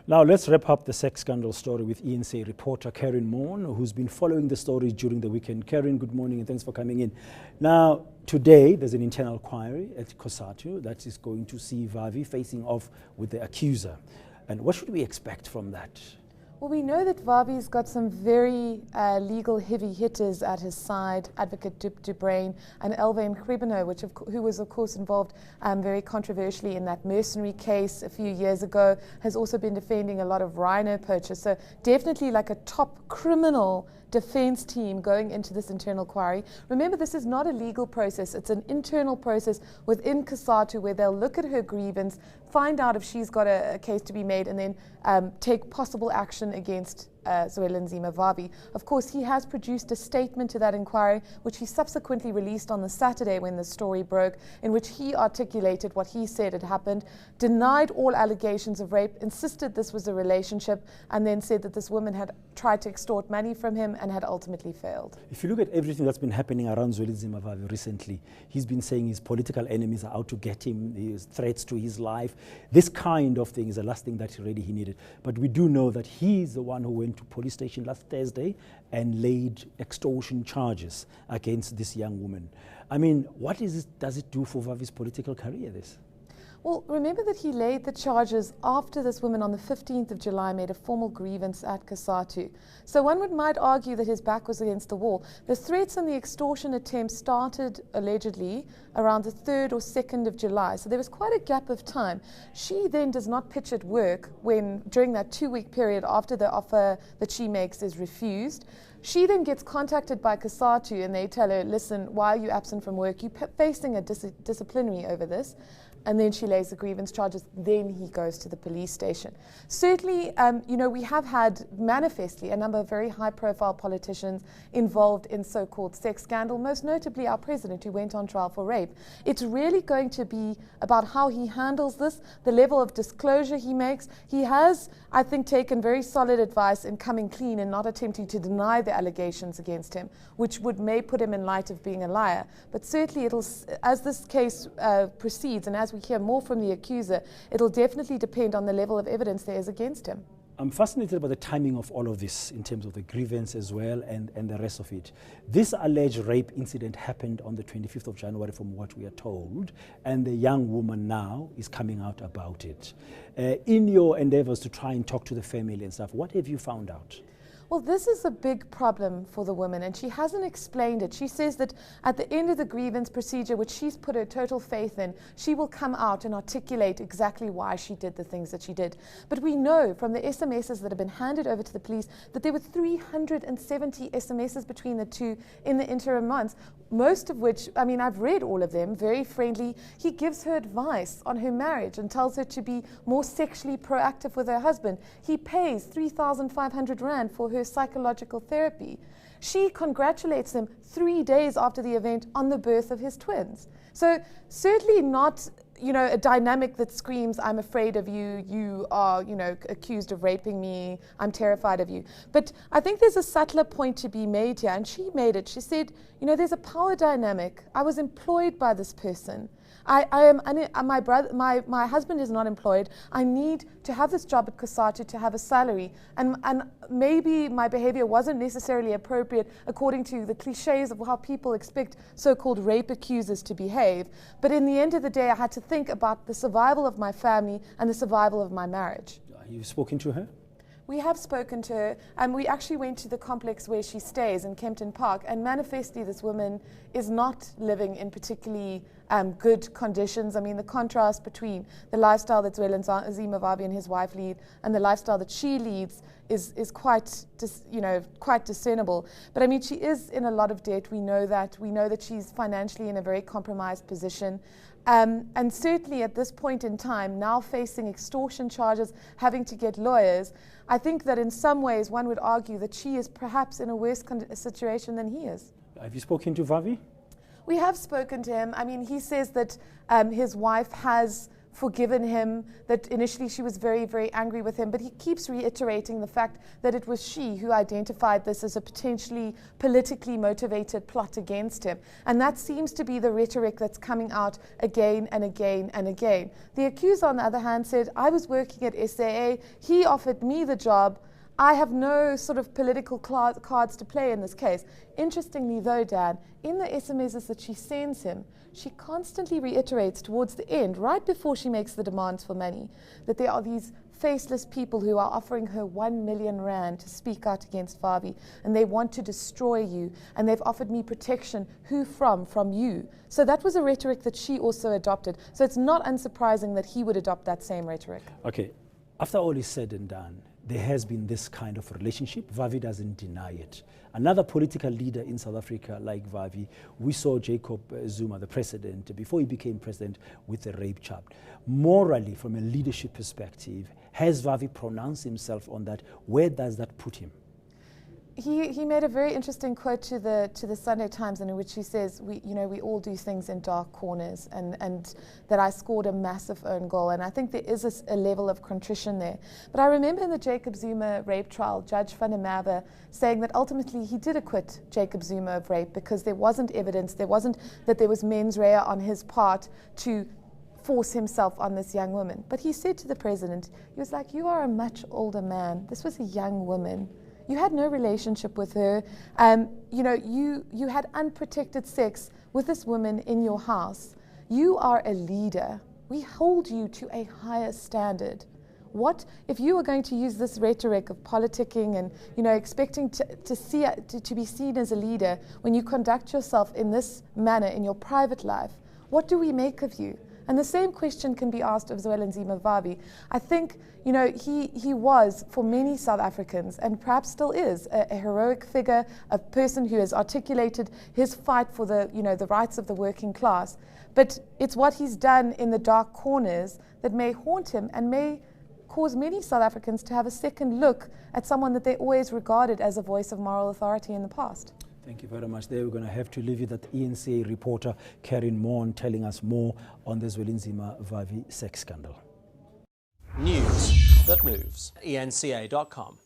Now let's wrap up the sex scandal story with eNCA reporter Karyn Maughan, who's been following the story during the weekend. Karyn, good morning and thanks for coming in. Now, today there's an internal inquiry at Cosatu that is going to see Vavi facing off with the accuser. And what should we expect from that? Well, we know that Vavi's got some very legal heavy hitters at his side, Advocate Dubrain and Elvain Kribino, who was, of course, involved very controversially in that mercenary case a few years ago, has also been defending a lot of rhino poachers. So definitely like a top criminal defense team going into this internal inquiry. Remember, this is not a legal process. It's an internal process within Cosatu where they'll look at her grievance, find out if she's got a case to be made, and then take possible action against Zwelinzima Vavi. Of course, he has produced a statement to that inquiry, which he subsequently released on the Saturday when the story broke, in which he articulated what he said had happened, denied all allegations of rape, insisted this was a relationship, and then said that this woman had tried to extort money from him and had ultimately failed. If you look at everything that's been happening around Zwelinzima Vavi recently, he's been saying his political enemies are out to get him, his threats to his life. This kind of thing is the last thing that really he needed. But we do know that he's the one who went to police station last Thursday and laid extortion charges against this young woman. I mean, what does it do for Vavi's political career, this? Well, remember that he laid the charges after this woman on the 15th of July made a formal grievance at Cosatu. So one might argue that his back was against the wall. The threats and the extortion attempts started allegedly around the 3rd or 2nd of July. So there was quite a gap of time. She then does not pitch at work during that 2-week period after the offer that she makes is refused. She then gets contacted by Cosatu and they tell her, listen, why are you absent from work? You're facing a disciplinary over this. And then she lays the grievance charges. Then he goes to the police station. Certainly, we have had manifestly a number of very high-profile politicians involved in so-called sex scandal, most notably our president who went on trial for rape. It's really going to be about how he handles this, the level of disclosure he makes. He has, I think, taken very solid advice in coming clean and not attempting to deny the allegations against him, which may put him in light of being a liar. But certainly, as this case proceeds and as we hear more from the accuser, it'll definitely depend on the level of evidence there is against him. I'm fascinated by the timing of all of this in terms of the grievance as well and the rest of it. This alleged rape incident happened on the 25th of January from what we are told, and the young woman now is coming out about it. In your endeavors to try and talk to the family and stuff, what have you found out? Well, this is a big problem for the woman, and she hasn't explained it. She says that at the end of the grievance procedure, which she's put her total faith in, she will come out and articulate exactly why she did the things that she did. But we know from the SMSs that have been handed over to the police that there were 370 SMSs between the two in the interim months, most of which, I mean, I've read all of them, very friendly. He gives her advice on her marriage and tells her to be more sexually proactive with her husband. He pays 3,500 Rand for her psychological therapy. She congratulates him 3 days after the event on the birth of his twins. So certainly not, a dynamic that screams, I'm afraid of you, you are, accused of raping me, I'm terrified of you. But I think there's a subtler point to be made here, and she made it. She said, there's a power dynamic. I was employed by this person. My husband is not employed. I need to have this job at Cosatu to have a salary. And maybe my behavior wasn't necessarily appropriate according to the cliches of how people expect so-called rape accusers to behave. But in the end of the day, I had to think about the survival of my family and the survival of my marriage. You've spoken to her? We have spoken to her, and we actually went to the complex where she stays in Kempton Park, and manifestly this woman is not living in particularly good conditions. I mean, the contrast between the lifestyle that Zwelinzima Vavi and his wife lead and the lifestyle that she leads is quite discernible. But I mean, she is in a lot of debt. We know that she's financially in a very compromised position. And certainly at this point in time, now facing extortion charges, having to get lawyers, I think that in some ways one would argue that she is perhaps in a worse situation than he is. Have you spoken to Vavi? We have spoken to him. I mean, he says that his wife has forgiven him, that initially she was very, very angry with him, but he keeps reiterating the fact that it was she who identified this as a potentially politically motivated plot against him. And that seems to be the rhetoric that's coming out again and again and again. The accuser, on the other hand, said, I was working at SAA, he offered me the job, I have no sort of political cards to play in this case. Interestingly though, Dan, in the SMSs that she sends him, she constantly reiterates towards the end, right before she makes the demands for money, that there are these faceless people who are offering her 1 million rand to speak out against Vavi, and they want to destroy you, and they've offered me protection. Who from? From you. So that was a rhetoric that she also adopted. So it's not unsurprising that he would adopt that same rhetoric. Okay, after all is said and done, there has been this kind of relationship. Vavi doesn't deny it. Another political leader in South Africa like Vavi, we saw Jacob Zuma, the president, before he became president, with a rape charge. Morally, from a leadership perspective, has Vavi pronounced himself on that? Where does that put him? He made a very interesting quote to the Sunday Times, in which he says, we all do things in dark corners, and that I scored a massive own goal. And I think there is a level of contrition there. But I remember in the Jacob Zuma rape trial, Judge van der Merwe saying that ultimately he did acquit Jacob Zuma of rape because there wasn't evidence, there was mens rea on his part to force himself on this young woman. But he said to the president, he was like, you are a much older man. This was a young woman. You had no relationship with her. You had unprotected sex with this woman in your house. You are a leader. We hold you to a higher standard. What if you are going to use this rhetoric of politicking and expecting to be seen as a leader when you conduct yourself in this manner in your private life? What do we make of you? And the same question can be asked of Zwelinzima Vavi. I think, he was, for many South Africans, and perhaps still is, a heroic figure, a person who has articulated his fight for the rights of the working class. But it's what he's done in the dark corners that may haunt him and may cause many South Africans to have a second look at someone that they always regarded as a voice of moral authority in the past. Thank you very much. There we're going to have to leave you that eNCA reporter Karyn Maughan telling us more on the Zwelinzima Vavi sex scandal. News that moves. eNCA.com.